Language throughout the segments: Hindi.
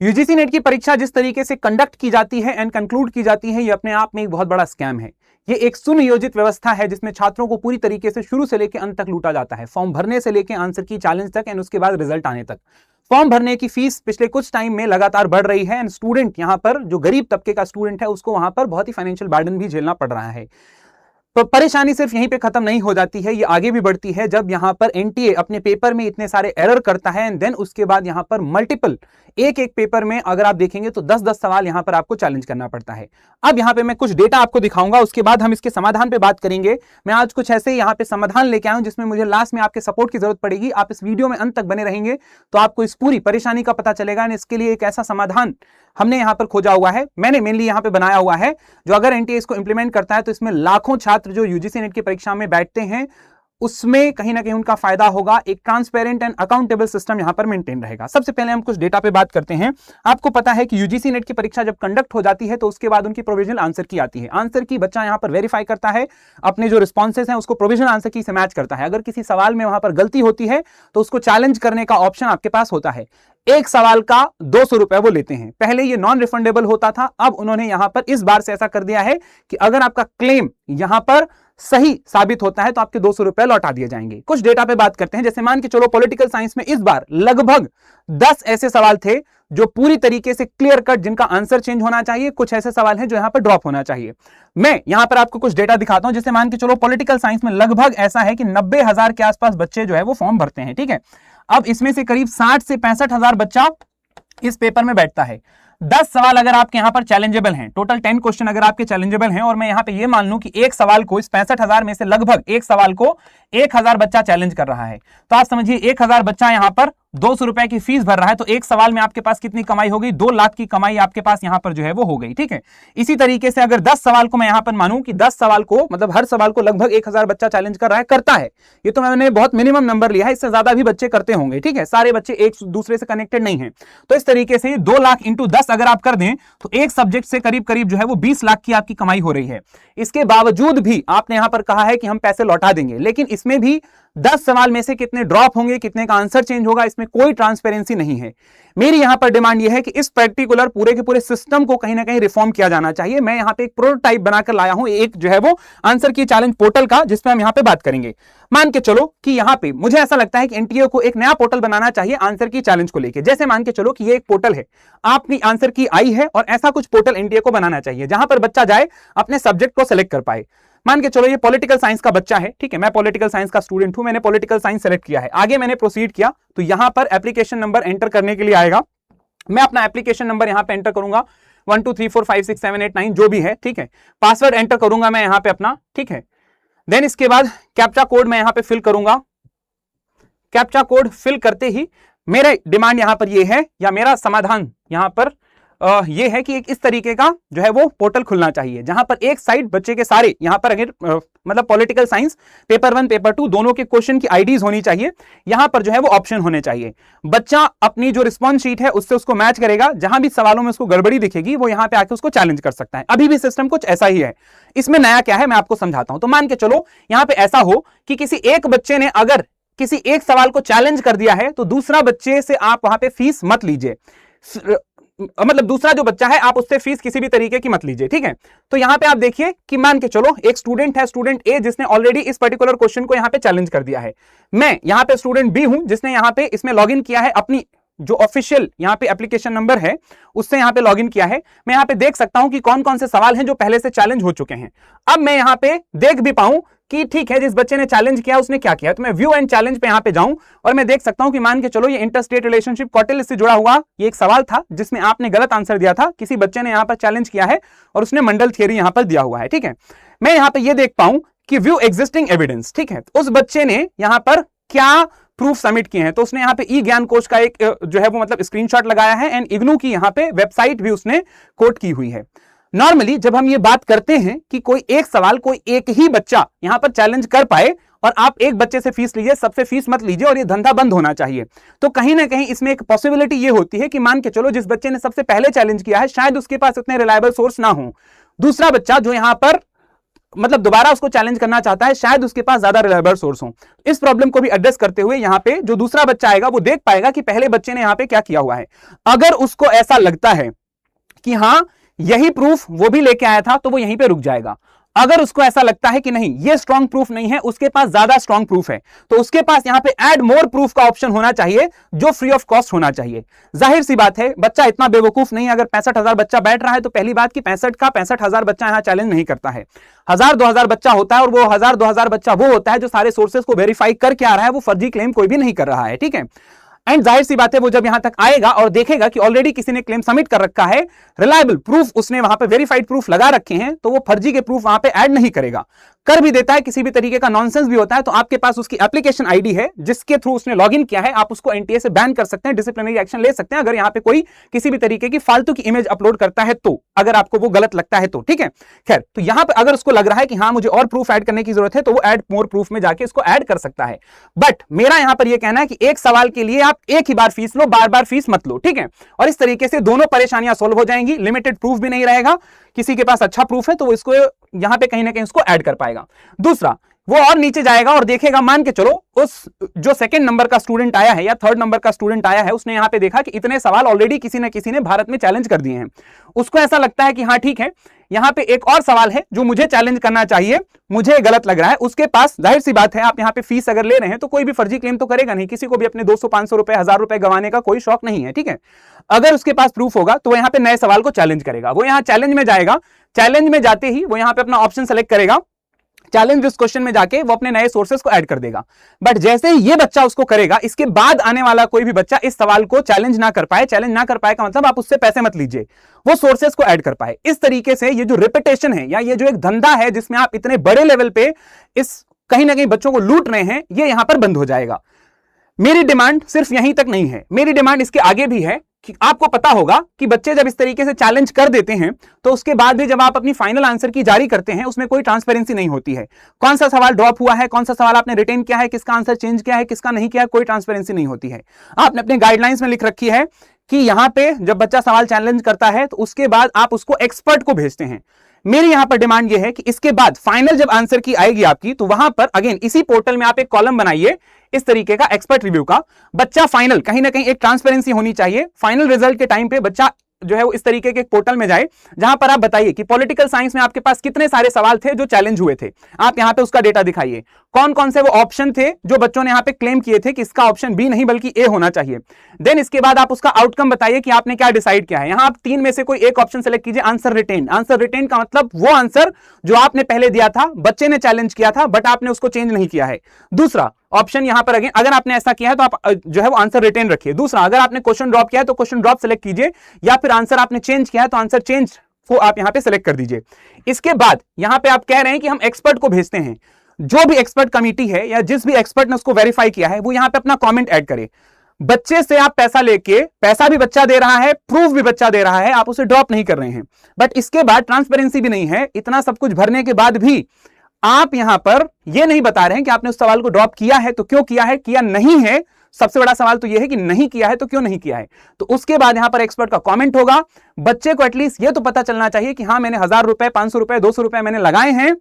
यूजीसी नेट की परीक्षा जिस तरीके से कंडक्ट की जाती है एंड कंक्लूड की जाती है, ये अपने आप में एक बहुत बड़ा स्कैम है। ये एक सुनियोजित व्यवस्था है जिसमें छात्रों को पूरी तरीके से शुरू से लेकर अंत तक लूटा जाता है, फॉर्म भरने से लेकर आंसर की चैलेंज तक एंड उसके बाद रिजल्ट आने तक। फॉर्म भरने की फीस पिछले कुछ टाइम में लगातार बढ़ रही है एंड स्टूडेंट यहां पर जो गरीब तबके का स्टूडेंट है उसको वहां पर बहुत ही फाइनेंशियल बर्डन भी झेलना पड़ रहा है। तो परेशानी सिर्फ यहीं पे खत्म नहीं हो जाती है, ये आगे भी बढ़ती है जब यहां पर एनटीए अपने पेपर में इतने सारे एरर करता है एंड देन उसके बाद यहां पर मल्टीपल एक पेपर में अगर आप देखेंगे तो 10-10 सवाल यहां पर आपको चैलेंज करना पड़ता है। अब यहां पे मैं कुछ डेटा आपको दिखाऊंगा, उसके बाद हम इसके समाधान पे बात करेंगे। मैं आज कुछ ऐसे यहां पे समाधान लेके आया हूं जिसमें मुझे लास्ट में आपके सपोर्ट की जरूरत पड़ेगी। आप इस वीडियो में अंत तक बने रहेंगे तो आपको इस पूरी परेशानी का पता चलेगा एंड इसके लिए एक ऐसा समाधान हमने यहां पर खोजा हुआ है, मैंने मेनली यहां पे बनाया हुआ है, जो अगर एनटीए इसको इंप्लीमेंट करता है तो इसमें लाखों छात्र जो यूजीसी नेट की परीक्षा में बैठते हैं उसमें कहीं ना कहीं उनका फायदा होगा। एक ट्रांसपेरेंट एंड अकाउंटेबल सिस्टम यहां पर मेंटेन रहेगा। सबसे पहले हम कुछ डेटा पे बात करते हैं। आपको पता है कि यूजीसी नेट की परीक्षा जब कंडक्ट हो जाती है तो उसके बाद उनकी प्रोविजनल आंसर की आती है। आंसर की बच्चा यहां पर वेरीफाई करता है, अपने जो रिस्पॉन्सेस हैं उसको प्रोविजनल आंसर की से मैच करता है। अगर किसी सवाल में वहां पर गलती होती है तो उसको चैलेंज करने का ऑप्शन आपके पास होता है। एक सवाल का 200 रुपए वो लेते हैं। पहले ये नॉन रिफंडेबल होता था, अब उन्होंने यहां पर इस बार से ऐसा कर दिया है कि अगर आपका क्लेम यहां पर सही साबित होता है तो आपके 200 रुपए लौटा दिए जाएंगे। कुछ डेटा पे बात करते हैं। जैसे मान के चलो पॉलिटिकल साइंस में इस बार लगभग 10 ऐसे सवाल थे जो पूरी तरीके से क्लियर कट, जिनका आंसर चेंज होना चाहिए। कुछ ऐसे सवाल हैं जो यहां पर ड्रॉप होना चाहिए। मैं यहां पर आपको कुछ डेटा दिखाता हूं। जैसे मान के चलो पॉलिटिकल साइंस में लगभग ऐसा है कि 90,000 के आसपास बच्चे जो है वो फॉर्म भरते हैं, ठीक है। अब इसमें से करीब 60 से 65,000 बच्चा इस पेपर में बैठता है। 10 सवाल अगर आपके यहां पर चैलेंजेबल हैं, टोटल 10 क्वेश्चन अगर आपके चैलेंजेबल हैं और मैं यहां पे ये मान लूं कि एक सवाल को, इस 65,000 में से लगभग एक सवाल को 1,000 बच्चा चैलेंज कर रहा है, तो आप समझिए 1,000 बच्चा यहां पर 200 रुपए की फीस भर रहा है, तो एक सवाल में आपके पास कितनी कमाई हो गई? 2 लाख की कमाई आपके पास यहां पर जो है वो हो गई, ठीक है। इसी तरीके से अगर 10 सवाल को मैं यहां पर मानूं कि 10 सवाल को, मतलब हर सवाल को लगभग 1,000 बच्चा चैलेंज कर रहा है, करता है, ये तो मैंने बहुत मिनिमम नंबर लिया है, इससे ज्यादा भी बच्चे करते होंगे, ठीक है। सारे बच्चे एक दूसरे से कनेक्टेड नहीं है, तो इस तरीके से 2 लाख इंटू 10 अगर आप कर दें तो एक सब्जेक्ट से करीब करीब जो है वो 20 लाख की आपकी कमाई हो रही है। इसके बावजूद भी आपने यहां पर कहा है कि हम पैसे लौटा देंगे, लेकिन इसमें भी 10 सवाल में से कितने ड्रॉप होंगे, कितने का आंसर चेंज होगा, इसमें कोई ट्रांसपेरेंसी नहीं है। मेरी यहां पर डिमांड यह है कि इस पर्टिकुलर पूरे के पूरे सिस्टम को कहीं ना कहीं रिफॉर्म किया जाना चाहिए। मैं यहां पे एक प्रोटोटाइप बनाकर लाया हूं, एक जो है वो आंसर की चैलेंज पोर्टल का, जिसमें हम यहां पे बात करेंगे। मान के चलो कि यहां पे मुझे ऐसा लगता है कि एनटीए को एक नया पोर्टल बनाना चाहिए आंसर की चैलेंज को लेकर। जैसे मान के चलो कि ये एक पोर्टल है, आपकी आंसर की आई है, और ऐसा कुछ पोर्टल एनटीए को बनाना चाहिए जहां पर बच्चा जाए अपने सब्जेक्ट को सेलेक्ट कर पाए। मान के चलो ये पॉलिटिकल साइंस का बच्चा है, ठीक है, मैं पॉलिटिकल साइंस का स्टूडेंट हूं, मैंने पॉलिटिकल साइंस सेलेक्ट किया है। आगे मैंने प्रोसीड किया तो यहां पर एप्लीकेशन नंबर एंटर करने के लिए आएगा। मैं अपना एप्लीकेशन नंबर यहां पे एंटर करूंगा, 1 2 3 4 5 6 7 8 9 जो भी है, ठीक है। पासवर्ड एंटर करूंगा मैं यहां पे अपना, ठीक है। देन इसके बाद कैप्चा कोड मैं यहां पे फिल करूंगा। कैप्चा कोड फिल करते ही मेरे डिमांड यहां पर ये है, या मेरा समाधान यहां पर ये है कि एक इस तरीके का जो है वो पोर्टल खुलना चाहिए जहां पर एक साइड बच्चे के सारे यहां पर अगर मतलब पॉलिटिकल साइंस पेपर 1 पेपर 2 दोनों के क्वेश्चन की आईडीज होनी चाहिए। यहां पर जो है वो ऑप्शन होने चाहिए। बच्चा अपनी जो रिस्पॉन्स शीट है उससे उसको मैच करेगा, जहां भी सवालों में उसको गड़बड़ी दिखेगी वो यहां पे आके उसको चैलेंज कर सकता है। अभी भी सिस्टम कुछ ऐसा ही है। इसमें नया क्या है मैं आपको समझाता हूं। तो मान के चलो यहां पे ऐसा हो कि किसी एक बच्चे ने अगर किसी एक सवाल को चैलेंज कर दिया है तो दूसरा बच्चे से आप वहां पे फीस मत लीजिए, मतलब दूसरा जो बच्चा है आप उससे फीस किसी भी तरीके की मत लीजिए, ठीक है। तो यहां पे आप देखिए कि मान के चलो एक स्टूडेंट है, स्टूडेंट ए, जिसने ऑलरेडी इस पर्टिकुलर क्वेश्चन को यहां पे चैलेंज कर दिया है। मैं यहां पे स्टूडेंट बी हूं जिसने यहां पे इसमें लॉगिन किया है, अपनी जो ऑफिशियल यहां पे एप्लीकेशन नंबर है उससे यहां पे लॉगिन किया है। मैं यहां पे देख सकता हूं कि कौन कौन से सवाल हैं जो पहले से चैलेंज हो चुके हैं। अब मैं यहां पे देख भी पाऊं कि ठीक है जिस बच्चे ने चैलेंज किया उसने क्या किया, तो मैं व्यू एंड चैलेंज पे यहां पे जाऊं और मैं देख सकता हूं कि मान के चलो ये इंटरस्टेट रिलेशनशिप कौटिल्य से जुड़ा हुआ ये एक सवाल था जिसमें आपने गलत आंसर दिया था। किसी बच्चे ने यहां पर चैलेंज किया है और उसने मंडल थियरी यहां पर दिया हुआ है, ठीक है। मैं यहां पे ये देख पाऊं कि व्यू एग्जिस्टिंग एविडेंस, ठीक है, उस बच्चे ने यहां पर क्या प्रूफ सबमिट किए हैं। तो उसने यहां पे ई ज्ञान कोश का एक जो है वो मतलब स्क्रीनशॉट लगाया है एंड इग्नू की यहां पे वेबसाइट भी उसने कोट की हुई है। नॉर्मली जब हम ये बात करते हैं कि कोई एक सवाल कोई एक ही बच्चा यहां पर चैलेंज कर पाए और आप एक बच्चे से फीस लीजिए, सबसे फीस मत लीजिए और ये धंधा बंद होना चाहिए, तो कहीं ना कहीं इसमें एक पॉसिबिलिटी ये होती है कि मान के चलो जिस बच्चे ने सबसे पहले चैलेंज किया है शायद उसके पास इतने रिलायबल सोर्स ना हो। दूसरा बच्चा जो यहां पर मतलब दोबारा उसको चैलेंज करना चाहता है, शायद उसके पास ज्यादा रिलायबल सोर्स हो। इस प्रॉब्लम को भी एड्रेस करते हुए यहां पे जो दूसरा बच्चा आएगा वो देख पाएगा कि पहले बच्चे ने यहां पे क्या किया हुआ है। अगर उसको ऐसा लगता है कि हां यही प्रूफ वो भी लेके आया था, तो वो यहीं पे रुक जाएगा। अगर उसको ऐसा लगता है कि नहीं ये स्ट्रॉन्ग प्रूफ नहीं है, उसके पास ज्यादा स्ट्रॉन्ग प्रूफ है, तो उसके पास यहां पे ऐड मोर प्रूफ का ऑप्शन होना चाहिए, जो फ्री ऑफ कॉस्ट होना चाहिए। जाहिर सी बात है बच्चा इतना बेवकूफ नहीं है, अगर 65,000 बच्चा बैठ रहा है तो पहली बात कि 65 का 65,000 बच्चा यहां चैलेंज नहीं करता है। 1000-2000 बच्चा होता है, और वो 1000-2000 बच्चा वो होता है जो सारे सोर्सेस को वेरीफाई करके आ रहा है, वो फर्जी क्लेम कोई भी नहीं कर रहा है, ठीक है। एंड जाहिर सी बात है वो जब यहां तक आएगा और देखेगा कि ऑलरेडी किसी ने क्लेम सबमिट कर रखा है, रिलायबल प्रूफ उसने वहां पे वेरीफाइड प्रूफ लगा रखे हैं, तो वो फर्जी के प्रूफ वहां पे ऐड नहीं करेगा। कर भी देता है, किसी भी तरीके का नॉनसेंस भी होता है, तो आपके पास उसकी एप्लीकेशन आईडी है जिसके थ्रू उसने लॉगिन किया है, आप उसको एनटीए से बैन कर सकते हैं, डिसिप्लिनरी एक्शन ले सकते हैं अगर यहां पे कोई किसी भी तरीके की फालतू की इमेज अपलोड करता है तो, अगर आपको वो गलत लगता है तो, ठीक है। खैर, तो यहां पे अगर उसको लग रहा है कि हां मुझे और प्रूफ ऐड करने की जरूरत है, तो वो ऐड मोर प्रूफ में जाके इसको ऐड कर सकता है। बट मेरा यहां पर यह कहना है कि एक सवाल के लिए आप एक ही बार फीस लो, बार बार फीस मत लो, ठीक है। और इस तरीके से दोनों परेशानियां सॉल्व हो जाएंगी, लिमिटेड प्रूफ भी नहीं रहेगा, किसी के पास अच्छा प्रूफ है तो वो इसको यहां पे कहीं ना कहीं उसको ऐड कर पाएगा। दूसरा, वो और नीचे जाएगा और देखेगा, मान के चलो उस जो सेकंड नंबर का स्टूडेंट आया है या थर्ड नंबर का स्टूडेंट आया है, उसने यहां पे देखा कि इतने सवाल ऑलरेडी किसी ना किसी ने भारत में चैलेंज कर दिए हैं। उसको ऐसा लगता है कि हां ठीक है, यहां पे एक और सवाल है जो मुझे चैलेंज करना चाहिए, मुझे गलत लग रहा है। उसके पास जाहिर सी बात है, आप यहां पे फीस अगर ले रहे हैं तो कोई भी फर्जी क्लेम तो करेगा नहीं, किसी को भी अपने 200-500 रुपए 1000 रुपए गंवाने का कोई शौक नहीं है, ठीक है। अगर उसके पास प्रूफ होगा तो वो यहां पे नए सवाल को चैलेंज करेगा, वो यहां चैलेंज में जाएगा, चैलेंज में जाते ही वो यहां पे अपना ऑप्शन सेलेक्ट करेगा, चैलेंज दिस क्वेश्चन में जाके वो अपने नए सोर्सेस को ऐड कर देगा। बट जैसे ही ये बच्चा उसको करेगा, इसके बाद आने वाला कोई भी बच्चा इस सवाल को चैलेंज ना कर पाए, चैलेंज ना कर पाए का मतलब आप उससे पैसे मत लीजिए, वो सोर्सेस को ऐड कर पाए। इस तरीके से ये जो रिपीटेशन है या ये जो एक धंधा है जिसमें आप इतने बड़े लेवल पे इस कहीं ना कहीं बच्चों को लूट रहे हैं, ये यहां पर बंद हो जाएगा। मेरी डिमांड सिर्फ यहीं तक नहीं है, मेरी डिमांड इसके आगे भी है कि आपको पता होगा कि बच्चे जब इस तरीके से चैलेंज कर देते हैं तो उसके बाद भी जब आप अपनी फाइनल आंसर की जारी करते हैं उसमें कोई ट्रांसपेरेंसी नहीं होती है। कौन सा सवाल ड्रॉप हुआ है, कौन सा सवाल आपने रिटेन किया है, किसका आंसर चेंज किया है, किसका नहीं किया है, कोई ट्रांसपेरेंसी नहीं होती है। आपने अपने गाइडलाइंस में लिख रखी है कि यहां पे जब बच्चा सवाल चैलेंज करता है तो उसके बाद आप उसको एक्सपर्ट को भेजते हैं। मेरी यहां पर डिमांड यह है कि इसके बाद फाइनल जब आंसर की आएगी आपकी, तो वहां पर अगेन इसी पोर्टल में आप एक कॉलम बनाइए इस तरीके का एक्सपर्ट रिव्यू का। बच्चा फाइनल कहीं ना कहीं एक ट्रांसपेरेंसी होनी चाहिए, फाइनल रिजल्ट के टाइम पे बच्चा जो है वो इस तरीके के पोर्टल में जाए जहां पर आप बताइए कि पॉलिटिकल साइंस में आपके पास कितने सारे सवाल थे जो चैलेंज हुए थे, आप यहां पे उसका डेटा दिखाइए। कौन कौन से वो ऑप्शन थे जो बच्चों ने यहां पे क्लेम किए थे कि इसका ऑप्शन बी नहीं बल्कि ए होना चाहिए। देन इसके बाद आप उसका आउटकम बताइए कि आपने क्या डिसाइड किया है। यहां आप 3 में से कोई एक ऑप्शन सेलेक्ट कीजिए, आंसर रिटेन। आंसर रिटेन का मतलब वो आंसर जो आपने पहले दिया था, बच्चे ने चैलेंज किया था बट आपने उसको चेंज नहीं किया है। दूसरा ऑप्शन यहां पर अगेन, अगर आपने ऐसा किया है तो आप जो है वो आंसर रिटेन रखिए। दूसरा, अगर आपने क्वेश्चन ड्रॉप किया है तो क्वेश्चन ड्रॉप सेलेक्ट कीजिए, या फिर आंसर आपने चेंज किया है तो आंसर चेंज को आप यहां पे सेलेक्ट कर दीजिए। इसके बाद यहां पे आप कह रहे हैं कि हम एक्सपर्ट को भेजते हैं। जो भी एक्सपर्ट कमिटी है या जिस भी एक्सपर्ट ने उसको वेरीफाई किया है वो यहां पे अपना कमेंट ऐड करे। बच्चे से आप पैसा लेके, पैसा भी बच्चा दे रहा है, प्रूफ भी बच्चा दे रहा है, आप उसे ड्रॉप नहीं कर रहे हैं, बट इसके बाद ट्रांसपेरेंसी भी नहीं है। इतना सब कुछ भरने के बाद भी आप यहां पर यह नहीं बता रहे हैं कि आपने उस सवाल को ड्रॉप किया है तो क्यों किया है, किया नहीं है। सबसे बड़ा सवाल तो यह है कि नहीं किया है तो क्यों नहीं किया है। तो उसके बाद यहां पर एक्सपर्ट का कमेंट होगा। बच्चे को एटलीस्ट यह तो पता चलना चाहिए कि हां मैंने 1000 रुपए, 500 रुपए, 200 रुपए मैंने लगाए हैं,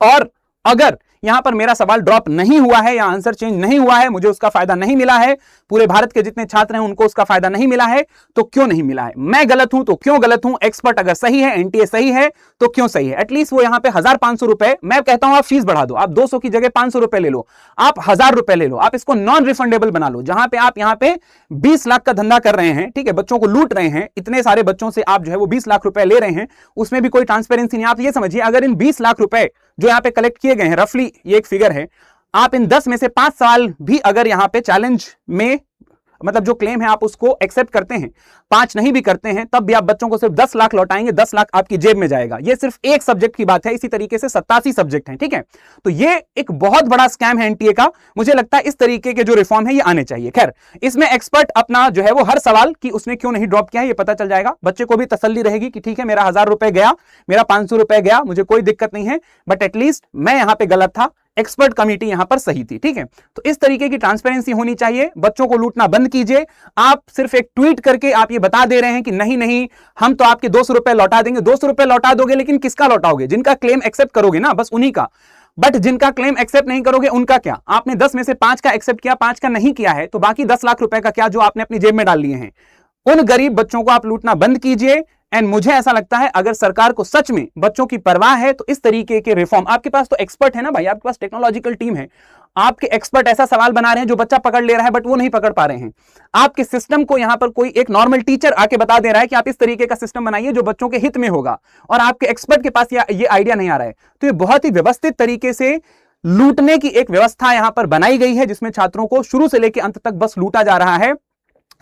और अगर यहां पर मेरा सवाल ड्रॉप नहीं हुआ है या आंसर चेंज नहीं हुआ है, मुझे उसका फायदा नहीं मिला है, पूरे भारत के जितने छात्र हैं उनको उसका फायदा नहीं मिला है, तो क्यों नहीं मिला है। मैं गलत हूं तो क्यों गलत हूं, एक्सपर्ट अगर सही है, एनटीए सही है तो क्यों सही है। एटलीस्ट वो यहां पे 1000-500 रुपए, मैं कहता हूं आप फीस बढ़ा दो, आप 200 की जगह 500 रुपए ले लो, आप 1000 रुपए ले लो, आप इसको नॉन रिफंडेबल बना लो। जहां पे आप यहां पे 20 लाख का धंधा कर रहे हैं, ठीक है, बच्चों को लूट रहे हैं, इतने सारे बच्चों से आप जो है वो 20 लाख रुपए ले रहे हैं, उसमें भी कोई ट्रांसपेरेंसी नहीं। आप ये समझिए, अगर इन 20 लाख रुपए जो यहां पे कलेक्ट किए गए हैं, रफली ये एक फिगर है, आप इन 10 में से 5 सवाल भी अगर यहां पे चैलेंज में मतलब जो क्लेम है आप उसको एक्सेप्ट करते हैं, 5 नहीं भी करते हैं, तब भी आप बच्चों को सिर्फ 10 लाख लौटाएंगे, 10 लाख आपकी जेब में जाएगा। ये सिर्फ एक सब्जेक्ट की बात है, इसी तरीके से 87 सब्जेक्ट हैं, ठीक है। तो ये एक बहुत बड़ा स्कैम है एनटीए का। मुझे लगता है इस तरीके के जो रिफॉर्म है ये आने चाहिए। खैर, इसमें एक्सपर्ट अपना जो है वो हर सवाल कि उसने क्यों नहीं ड्रॉप किया है ये पता चल जाएगा। बच्चे को भी तसल्ली रहेगी कि ठीक है, मेरा 1000 रुपए गया, मेरा 500 रुपए गया, मुझे कोई दिक्कत नहीं है, बट एटलीस्ट मैं यहां पे गलत था, एक्सपर्ट कमेटी यहां पर सही थी, ठीक है। तो इस तरीके की ट्रांसपेरेंसी होनी चाहिए, बच्चों को लूटना बंद कीजिए। आप सिर्फ एक ट्वीट करके आप ये बता दे रहे हैं कि नहीं नहीं हम तो आपके 200 रुपए लौटा देंगे। 200 रुपए लौटा दोगे, लेकिन किसका लौटाओगे? जिनका क्लेम एक्सेप्ट करोगे ना, बस उन्हीं का। बट जिनका क्लेम एक्सेप्ट नहीं करोगे उनका क्या? आपने 10 में से 5 का एक्सेप्ट किया, 5 का नहीं किया है, तो बाकी 10 लाख रुपए का क्या जो आपने अपनी जेब में डाल लिए हैं? उन गरीब बच्चों को आप लूटना बंद कीजिए। एंड मुझे ऐसा लगता है अगर सरकार को सच में बच्चों की परवाह है तो इस तरीके के रिफॉर्म, आपके पास तो एक्सपर्ट है ना भाई, आपके पास टेक्नोलॉजिकल टीम है, आपके एक्सपर्ट ऐसा सवाल बना रहे हैं जो बच्चा पकड़ ले रहा है बट वो नहीं पकड़ पा रहे हैं। आपके सिस्टम को यहां पर कोई एक नॉर्मल टीचर आके बता दे रहा है कि आप इस तरीके का सिस्टम बनाइए जो बच्चों के हित में होगा, और आपके एक्सपर्ट के पास ये आइडिया नहीं आ रहा है। तो ये बहुत ही व्यवस्थित तरीके से लूटने की एक व्यवस्था यहां पर बनाई गई है, जिसमें छात्रों को शुरू से लेकर अंत तक बस लूटा जा रहा है।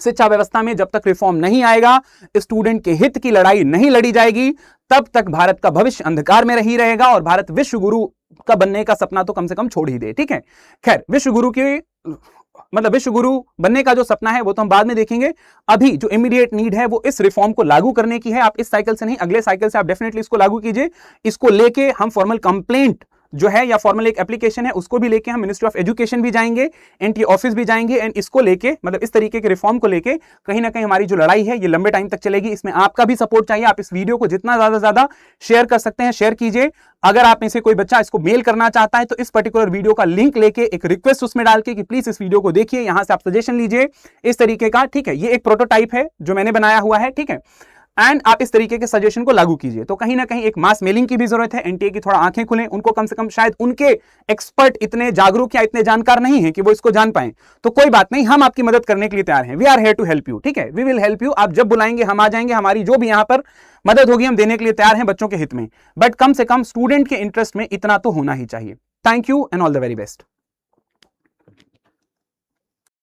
शिक्षा व्यवस्था में जब तक रिफॉर्म नहीं आएगा, स्टूडेंट के हित की लड़ाई नहीं लड़ी जाएगी, तब तक भारत का भविष्य अंधकार में ही रहेगा और भारत विश्व गुरु का बनने का सपना तो कम से कम छोड़ ही दे, ठीक है। खैर, विश्व गुरु बनने का जो सपना है वो तो हम बाद में देखेंगे। अभी जो इमीडिएट नीड है वो इस रिफॉर्म को लागू करने की है। आप इस साइकिल से नहीं, अगले साइकिल से आप डेफिनेटली इसको लागू कीजिए। इसको लेके हम फॉर्मल कंप्लेंट जो है या फॉर्मल एक एप्लीकेशन है उसको भी लेके हम मिनिस्ट्री ऑफ एजुकेशन भी जाएंगे, एनटी ऑफिस भी जाएंगे। एंड इसको लेके मतलब इस तरीके के रिफॉर्म को लेके कहीं ना कहीं हमारी जो लड़ाई है ये लंबे टाइम तक चलेगी। इसमें आपका भी सपोर्ट चाहिए। आप इस वीडियो को जितना ज्यादा शेयर कर सकते हैं शेयर कीजिए। अगर आप में से कोई बच्चा इसको मेल करना चाहता है तो इस पर्टिकुलर वीडियो का लिंक लेके एक रिक्वेस्ट उसमें डाल के कि प्लीज इस वीडियो को देखिए, यहां से आप सजेशन लीजिए इस तरीके का, ठीक है। ये एक प्रोटोटाइप है जो मैंने बनाया हुआ है, ठीक है। एंड आप इस तरीके के सजेशन को लागू कीजिए। तो कहीं ना कहीं एक मास मेलिंग की भी जरूरत है। एनटीए की थोड़ा आंखें खुलें, उनको कम से कम शायद उनके एक्सपर्ट इतने जागरूक या इतने जानकार नहीं है कि वो इसको जान पाए। तो कोई बात नहीं, हम आपकी मदद करने के लिए तैयार हैं। We are here to help you, ठीक है। We will help you. आप जब बुलाएंगे हम आ जाएंगे। हमारी जो भी यहां पर मदद होगी हम देने के लिए तैयार हैं बच्चों के हित में। बट कम से कम स्टूडेंट के इंटरेस्ट में इतना तो होना ही चाहिए। Thank you and all the very best.